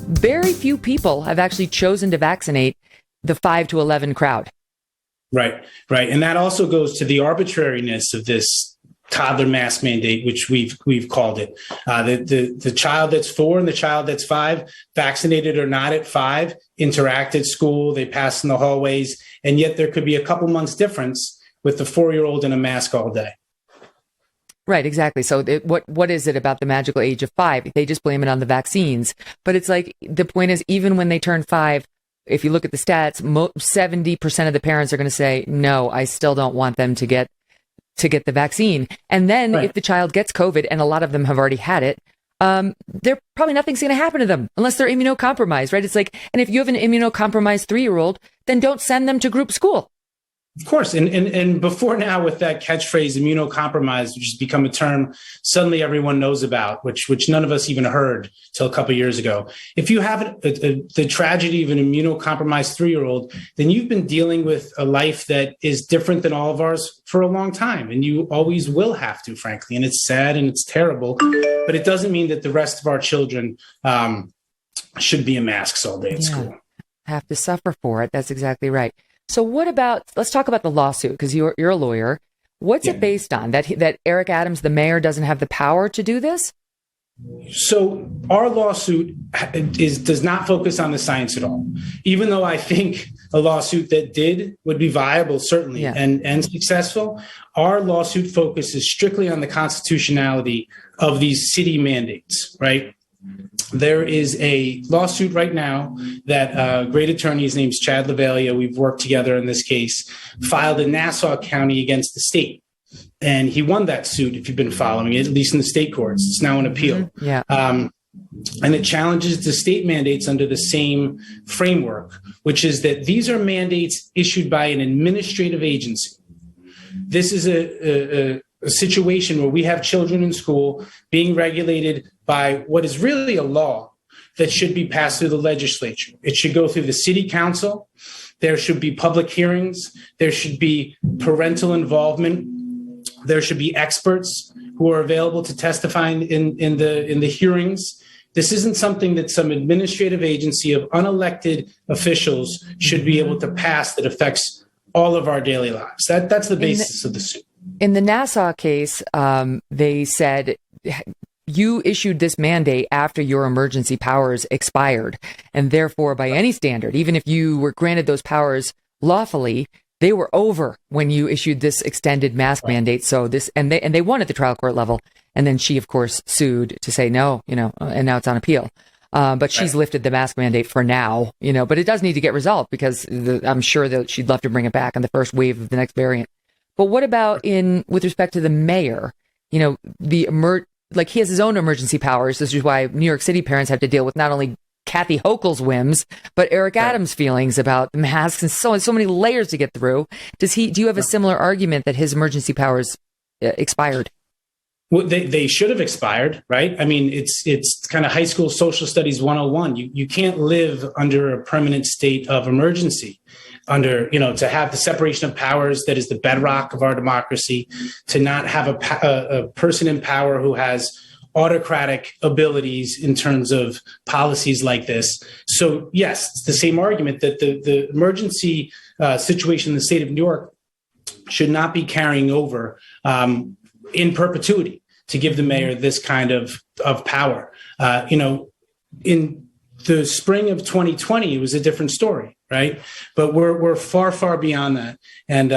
very few people have actually chosen to vaccinate the 5 to 11 crowd. Right. And that also goes to the arbitrariness of this toddler mask mandate, which we've called it. The child that's 4 and the child that's 5, vaccinated or not at 5, interact at school, they pass in the hallways, and yet there could be a couple months difference with the 4-year-old in a mask all day. Right, exactly. So what is it about the magical age of 5? They just blame it on the vaccines. But it's like, the point is, even when they turn 5, if you look at the stats, 70% of the parents are going to say, no, I still don't want them to get the vaccine. And then if the child gets COVID, and a lot of them have already had it, they're probably nothing's going to happen to them unless they're immunocompromised, right? It's like, and if you have an immunocompromised 3-year-old, then don't send them to group school. Of course. And before now, with that catchphrase, immunocompromised, which has become a term suddenly everyone knows about, which none of us even heard till a couple of years ago. If you have the tragedy of an immunocompromised 3-year-old, then you've been dealing with a life that is different than all of ours for a long time. And you always will have to, frankly. And it's sad and it's terrible. But it doesn't mean that the rest of our children should be in masks all day at school. Have to suffer for it. That's exactly right. So let's talk about the lawsuit, because you're a lawyer. What's it based on? That Eric Adams, the mayor, doesn't have the power to do this? So our lawsuit does not focus on the science at all, even though I think a lawsuit that would be viable, certainly, and successful. Our lawsuit focuses strictly on the constitutionality of these city mandates, right? There is a lawsuit right now that a great attorney, his name's Chad Lavalia, we've worked together in this case, filed in Nassau County against the state. And he won that suit, if you've been following it, at least in the state courts. It's now an appeal. And it challenges the state mandates under the same framework, which is that these are mandates issued by an administrative agency. This is a situation where we have children in school being regulated by what is really a law that should be passed through the legislature. It should go through the city council. There should be public hearings. There should be parental involvement. There should be experts who are available to testify in the hearings. This isn't something that some administrative agency of unelected officials should be able to pass that affects all of our daily lives. That's the basis of the suit. In the Nassau case, they said you issued this mandate after your emergency powers expired, and therefore, by any standard, even if you were granted those powers lawfully, they were over when you issued this extended mask mandate. So they won at the trial court level, and then she, of course, sued to say no, and now it's on appeal. But she's lifted the mask mandate for now, but it does need to get resolved, because I'm sure that she'd love to bring it back on the first wave of the next variant. But what about with respect to the mayor? He has his own emergency powers. This is why New York City parents have to deal with not only Kathy Hochul's whims, but Eric Adams' feelings about the masks, and so many layers to get through. Do you have a similar argument that his emergency powers expired? Well, they should have expired, right? I mean, it's kind of high school social studies 101. You can't live under a permanent state of emergency, to have the separation of powers that is the bedrock of our democracy, to not have a person in power who has autocratic abilities in terms of policies like this. So yes, it's the same argument that the emergency situation in the state of New York should not be carrying over in perpetuity to give the mayor this kind of power. In the spring of 2020, it was a different story, right? But we're far, far beyond that. And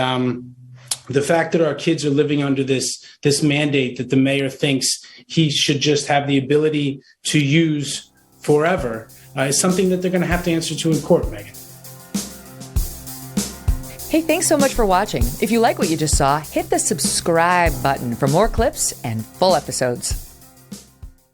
the fact that our kids are living under this mandate that the mayor thinks he should just have the ability to use forever is something that they're going to have to answer to in court, Megyn. Hey, thanks so much for watching. If you like what you just saw, hit the subscribe button for more clips and full episodes.